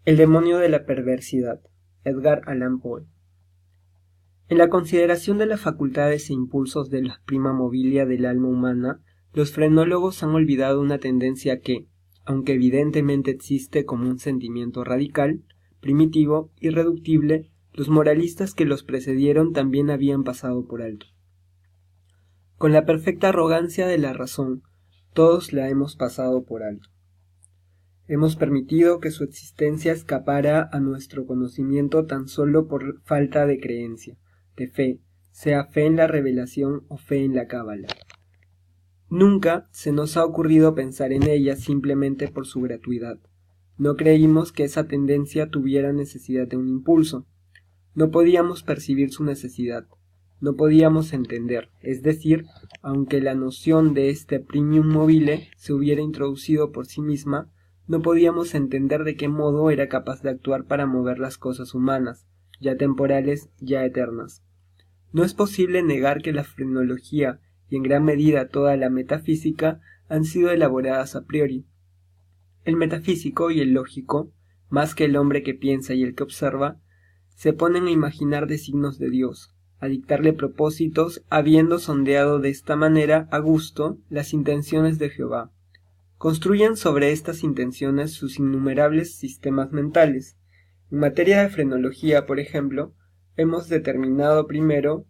El demonio de la perversidad, Edgar Allan Poe. En la consideración de las facultades e impulsos de la prima movilia del alma humana, los frenólogos han olvidado una tendencia que, aunque evidentemente existe como un sentimiento radical, primitivo, irreductible, los moralistas que los precedieron también habían pasado por alto. Con la perfecta arrogancia de la razón, todos la hemos pasado por alto. Hemos permitido que su existencia escapara a nuestro conocimiento tan solo por falta de creencia, de fe, sea fe en la revelación o fe en la cábala. Nunca se nos ha ocurrido pensar en ella simplemente por su gratuidad. No creímos que esa tendencia tuviera necesidad de un impulso. No podíamos percibir su necesidad. No podíamos entender, es decir, aunque la noción de este primum mobile se hubiera introducido por sí misma, no podíamos entender de qué modo era capaz de actuar para mover las cosas humanas, ya temporales, ya eternas. No es posible negar que la frenología y en gran medida toda la metafísica han sido elaboradas a priori. El metafísico y el lógico, más que el hombre que piensa y el que observa, se ponen a imaginar designios de Dios, a dictarle propósitos, habiendo sondeado de esta manera a gusto las intenciones de Jehová. Construyen sobre estas intenciones sus innumerables sistemas mentales. En materia de frenología, por ejemplo, hemos determinado primero,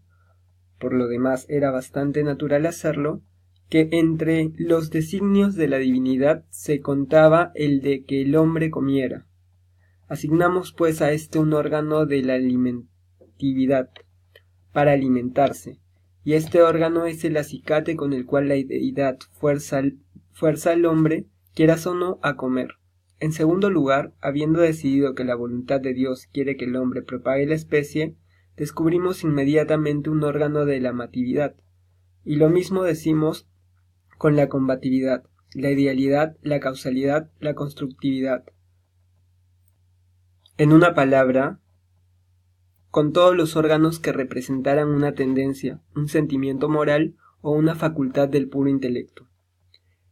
por lo demás era bastante natural hacerlo, que entre los designios de la divinidad se contaba el de que el hombre comiera. Asignamos pues a este un órgano de la alimentividad, para alimentarse, y este órgano es el acicate con el cual la deidad fuerza al hombre, quieras o no, a comer. En segundo lugar, habiendo decidido que la voluntad de Dios quiere que el hombre propague la especie, descubrimos inmediatamente un órgano de la amatividad. Y lo mismo decimos con la combatividad, la idealidad, la causalidad, la constructividad. En una palabra, con todos los órganos que representaran una tendencia, un sentimiento moral o una facultad del puro intelecto.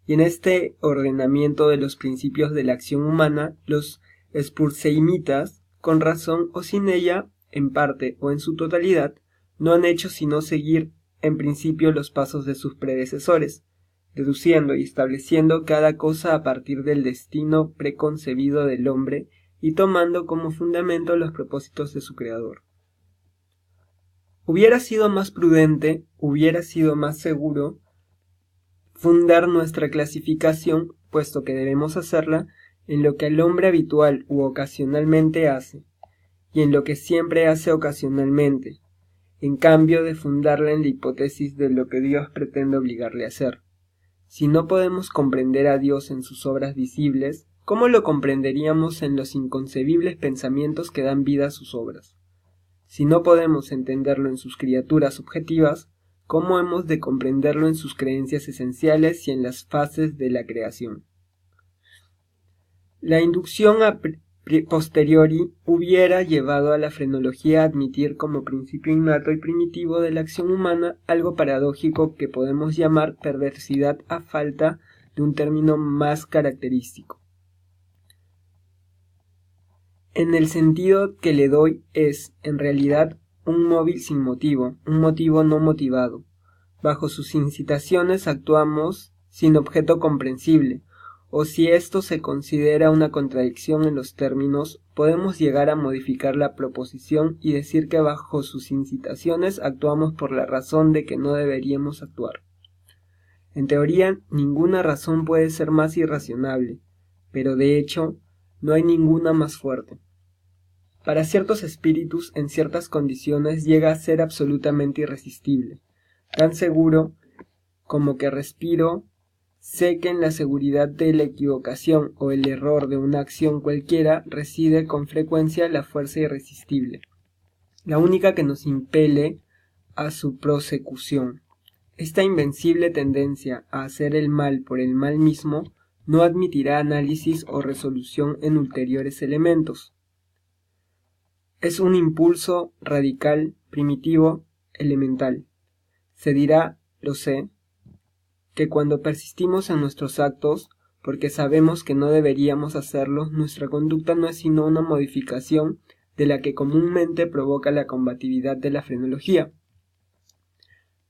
Y en este ordenamiento de los principios de la acción humana, los spurseimitas, con razón o sin ella, en parte o en su totalidad, no han hecho sino seguir en principio los pasos de sus predecesores, deduciendo y estableciendo cada cosa a partir del destino preconcebido del hombre y tomando como fundamento los propósitos de su creador. Hubiera sido más prudente, hubiera sido más seguro fundar nuestra clasificación, puesto que debemos hacerla, en lo que el hombre habitual u ocasionalmente hace, y en lo que siempre hace ocasionalmente, en cambio de fundarla en la hipótesis de lo que Dios pretende obligarle a hacer. Si no podemos comprender a Dios en sus obras visibles, ¿cómo lo comprenderíamos en los inconcebibles pensamientos que dan vida a sus obras? Si no podemos entenderlo en sus criaturas objetivas, ¿cómo hemos de comprenderlo en sus creencias esenciales y en las fases de la creación? La inducción a posteriori hubiera llevado a la frenología a admitir como principio innato y primitivo de la acción humana algo paradójico que podemos llamar perversidad a falta de un término más característico. En el sentido que le doy es, en realidad, un móvil sin motivo, un motivo no motivado. Bajo sus incitaciones actuamos sin objeto comprensible, o si esto se considera una contradicción en los términos, podemos llegar a modificar la proposición y decir que bajo sus incitaciones actuamos por la razón de que no deberíamos actuar. En teoría, ninguna razón puede ser más irracionable, pero de hecho, no hay ninguna más fuerte. Para ciertos espíritus, en ciertas condiciones, llega a ser absolutamente irresistible. Tan seguro como que respiro, sé que en la seguridad de la equivocación o el error de una acción cualquiera reside con frecuencia la fuerza irresistible, la única que nos impele a su prosecución. Esta invencible tendencia a hacer el mal por el mal mismo no admitirá análisis o resolución en ulteriores elementos. Es un impulso radical, primitivo, elemental. Se dirá, lo sé, que cuando persistimos en nuestros actos, porque sabemos que no deberíamos hacerlo, nuestra conducta no es sino una modificación de la que comúnmente provoca la combatividad de la frenología.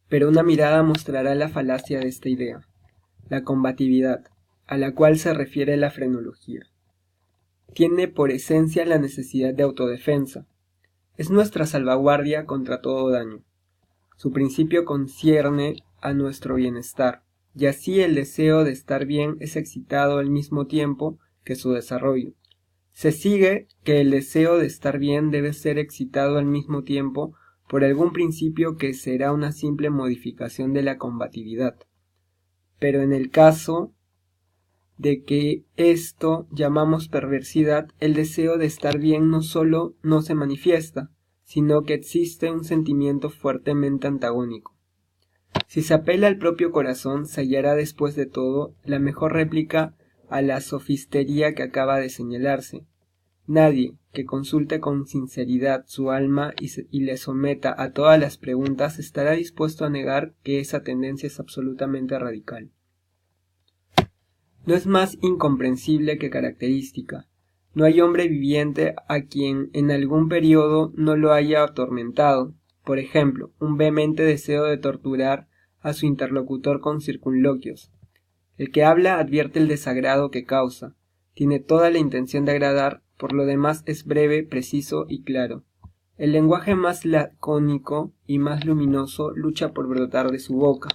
Pero una mirada mostrará la falacia de esta idea, la combatividad, a la cual se refiere la frenología. Tiene por esencia la necesidad de autodefensa. Es nuestra salvaguardia contra todo daño. Su principio concierne a nuestro bienestar, y así el deseo de estar bien es excitado al mismo tiempo que su desarrollo. Se sigue que el deseo de estar bien debe ser excitado al mismo tiempo por algún principio que será una simple modificación de la combatividad. Pero en el caso de que esto llamamos perversidad, el deseo de estar bien no solo no se manifiesta, sino que existe un sentimiento fuertemente antagónico. Si se apela al propio corazón, se hallará después de todo la mejor réplica a la sofistería que acaba de señalarse. Nadie que consulte con sinceridad su alma y le someta a todas las preguntas estará dispuesto a negar que esa tendencia es absolutamente radical. No es más incomprensible que característica. No hay hombre viviente a quien en algún periodo no lo haya atormentado, por ejemplo, un vehemente deseo de torturar a su interlocutor con circunloquios. El que habla advierte el desagrado que causa, tiene toda la intención de agradar, por lo demás es breve, preciso y claro. El lenguaje más lacónico y más luminoso lucha por brotar de su boca.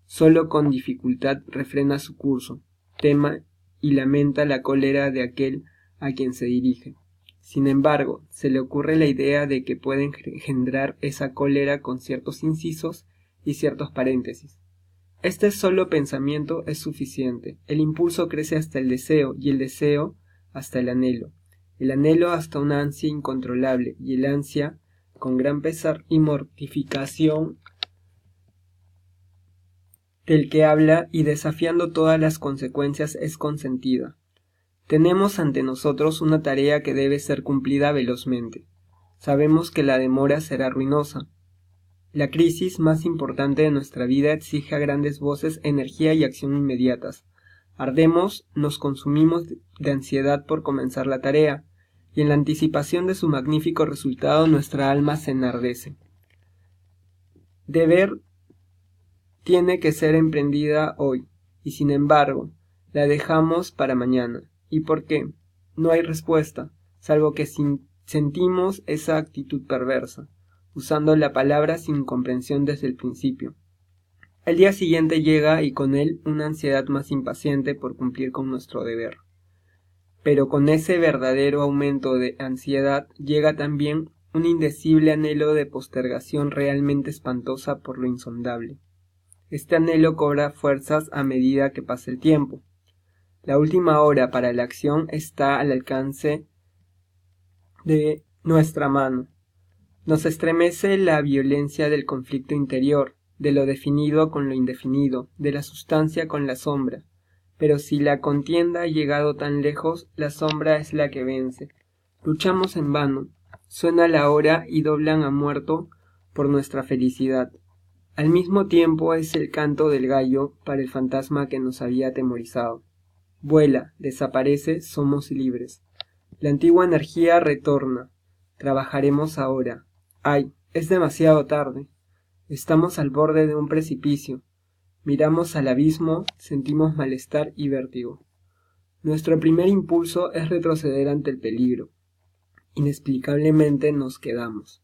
Solo con dificultad refrena su curso, tema y lamenta la cólera de aquel a quien se dirige. Sin embargo, se le ocurre la idea de que puede engendrar esa cólera con ciertos incisos y ciertos paréntesis. Este solo pensamiento es suficiente. El impulso crece hasta el deseo, y el deseo hasta el anhelo hasta una ansia incontrolable, y el ansia, con gran pesar y mortificación del que habla y desafiando todas las consecuencias, es consentida. Tenemos ante nosotros una tarea que debe ser cumplida velozmente. Sabemos que la demora será ruinosa. La crisis más importante de nuestra vida exige a grandes voces energía y acción inmediatas. Ardemos, nos consumimos de ansiedad por comenzar la tarea, y en la anticipación de su magnífico resultado nuestra alma se enardece. Deber tiene que ser emprendida hoy, y sin embargo, la dejamos para mañana. ¿Y por qué? No hay respuesta, salvo que sentimos esa actitud perversa, usando la palabra sin comprensión desde el principio. El día siguiente llega y con él una ansiedad más impaciente por cumplir con nuestro deber. Pero con ese verdadero aumento de ansiedad llega también un indecible anhelo de postergación realmente espantosa por lo insondable. Este anhelo cobra fuerzas a medida que pasa el tiempo. La última hora para la acción está al alcance de nuestra mano. Nos estremece la violencia del conflicto interior, de lo definido con lo indefinido, de la sustancia con la sombra. Pero si la contienda ha llegado tan lejos, la sombra es la que vence. Luchamos en vano. Suena la hora y doblan a muerto por nuestra felicidad. Al mismo tiempo es el canto del gallo para el fantasma que nos había atemorizado. Vuela, desaparece, somos libres. La antigua energía retorna. Trabajaremos ahora. ¡Ay! Es demasiado tarde. Estamos al borde de un precipicio. Miramos al abismo, sentimos malestar y vértigo. Nuestro primer impulso es retroceder ante el peligro. Inexplicablemente nos quedamos.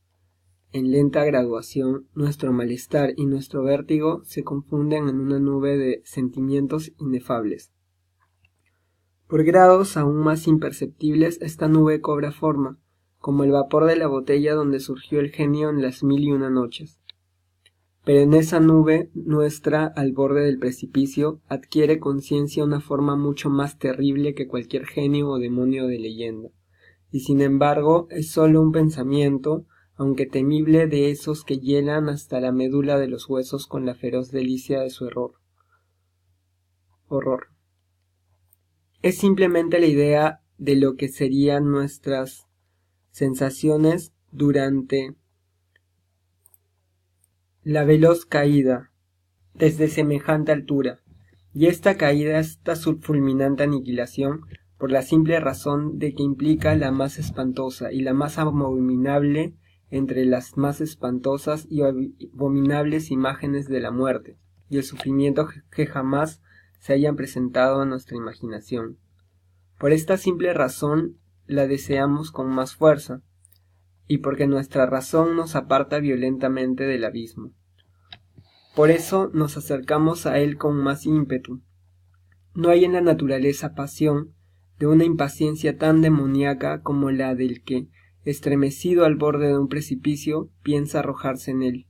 En lenta graduación, nuestro malestar y nuestro vértigo se confunden en una nube de sentimientos inefables. Por grados aún más imperceptibles, esta nube cobra forma, como el vapor de la botella donde surgió el genio en las 1001 noches. Pero en esa nube nuestra, al borde del precipicio, adquiere conciencia una forma mucho más terrible que cualquier genio o demonio de leyenda, y sin embargo es solo un pensamiento, aunque temible, de esos que hielan hasta la médula de los huesos con la feroz delicia de su horror. Es simplemente la idea de lo que serían nuestras sensaciones durante la veloz caída desde semejante altura, Y esta caída, esta fulminante aniquilación, por la simple razón de que implica la más espantosa y la más abominable entre las más espantosas y abominables imágenes de la muerte y el sufrimiento que jamás se hayan presentado a nuestra imaginación. Por esta simple razón la deseamos con más fuerza, y porque nuestra razón nos aparta violentamente del abismo. Por eso nos acercamos a él con más ímpetu. No hay en la naturaleza pasión de una impaciencia tan demoníaca como la del que, estremecido al borde de un precipicio, piensa arrojarse en él.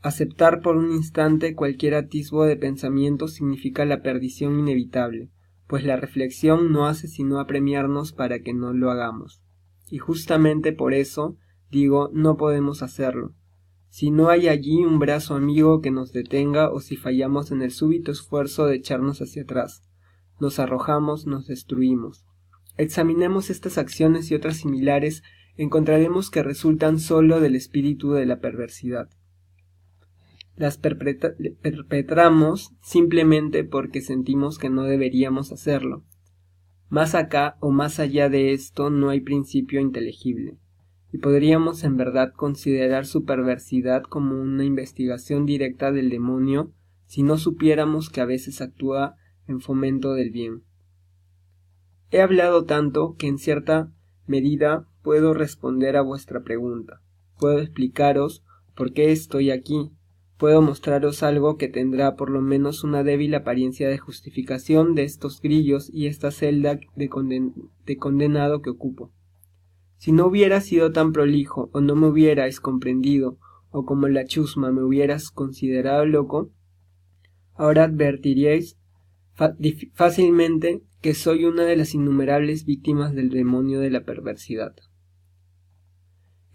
Aceptar por un instante cualquier atisbo de pensamiento significa la perdición inevitable, pues la reflexión no hace sino apremiarnos para que no lo hagamos. Y justamente por eso, digo, no podemos hacerlo. Si no hay allí un brazo amigo que nos detenga o si fallamos en el súbito esfuerzo de echarnos hacia atrás, nos arrojamos, nos destruimos. Examinemos estas acciones y otras similares, encontraremos que resultan sólo del espíritu de la perversidad. Las perpetramos simplemente porque sentimos que no deberíamos hacerlo. Más acá o más allá de esto no hay principio inteligible, y podríamos en verdad considerar su perversidad como una investigación directa del demonio si no supiéramos que a veces actúa en fomento del bien. He hablado tanto que en cierta medida puedo responder a vuestra pregunta. Puedo explicaros por qué estoy aquí. Puedo mostraros algo que tendrá por lo menos una débil apariencia de justificación de estos grillos y esta celda de condenado que ocupo. Si no hubiera sido tan prolijo, o no me hubierais comprendido, o como la chusma me hubieras considerado loco, ahora advertiríais fácilmente que soy una de las innumerables víctimas del demonio de la perversidad.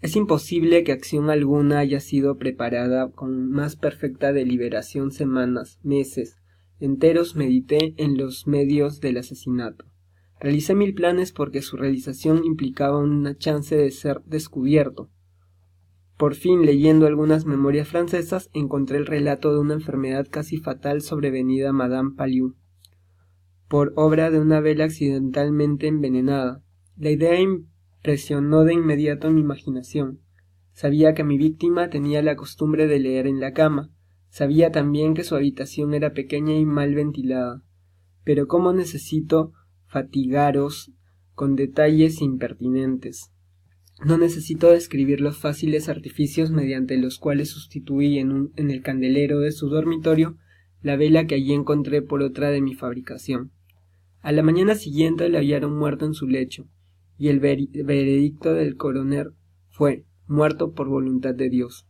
Es imposible que acción alguna haya sido preparada con más perfecta deliberación. Semanas, meses, enteros medité en los medios del asesinato. Realicé 1000 planes porque su realización implicaba una chance de ser descubierto. Por fin, leyendo algunas memorias francesas, encontré el relato de una enfermedad casi fatal sobrevenida a Madame Palliou, por obra de una vela accidentalmente envenenada. La idea impresionó de inmediato mi imaginación. Sabía que mi víctima tenía la costumbre de leer en la cama. Sabía también que su habitación era pequeña y mal ventilada. Pero ¿cómo necesito fatigaros con detalles impertinentes? No necesito describir los fáciles artificios mediante los cuales sustituí en el candelero de su dormitorio la vela que allí encontré por otra de mi fabricación. A la mañana siguiente le hallaron muerto en su lecho, y el veredicto del coronel fue muerto por voluntad de Dios.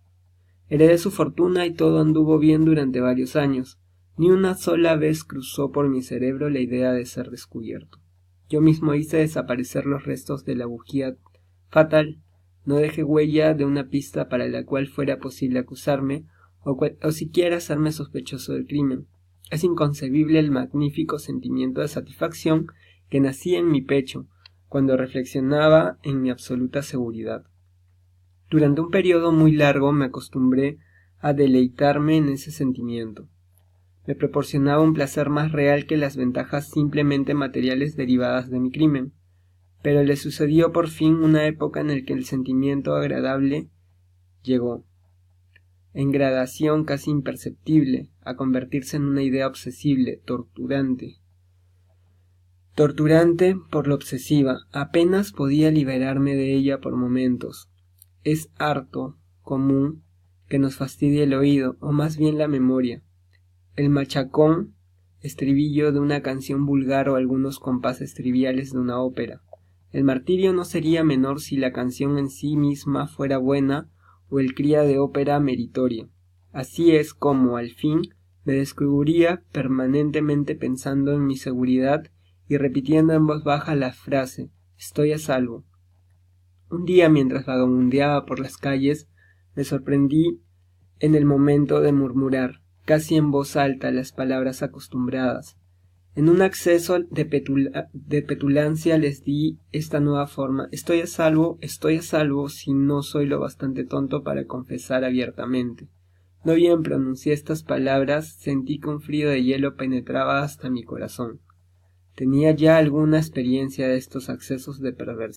Heredé su fortuna y todo anduvo bien durante varios años. Ni una sola vez cruzó por mi cerebro la idea de ser descubierto. Yo mismo hice desaparecer los restos de la bujía fatal. No dejé huella de una pista para la cual fuera posible acusarme o siquiera hacerme sospechoso del crimen. Es inconcebible el magnífico sentimiento de satisfacción que nacía en mi pecho cuando reflexionaba en mi absoluta seguridad. Durante un periodo muy largo me acostumbré a deleitarme en ese sentimiento. Me proporcionaba un placer más real que las ventajas simplemente materiales derivadas de mi crimen, pero le sucedió por fin una época en la que el sentimiento agradable llegó, en gradación casi imperceptible, a convertirse en una idea obsesible, torturante por lo obsesiva. Apenas podía liberarme de ella por momentos. Es harto común que nos fastidie el oído, o más bien la memoria, el machacón estribillo de una canción vulgar o algunos compases triviales de una ópera. El martirio no sería menor si la canción en sí misma fuera buena o el cría de ópera meritoria. Así es como, al fin, me descubriría permanentemente pensando en mi seguridad y repitiendo en voz baja la frase «estoy a salvo». Un día, mientras vagabundeaba por las calles, me sorprendí en el momento de murmurar, casi en voz alta, las palabras acostumbradas. En un acceso de petulancia les di esta nueva forma: estoy a salvo si no soy lo bastante tonto para confesar abiertamente. No bien pronuncié estas palabras, sentí que un frío de hielo penetraba hasta mi corazón. Tenía ya alguna experiencia de estos accesos de perversidad.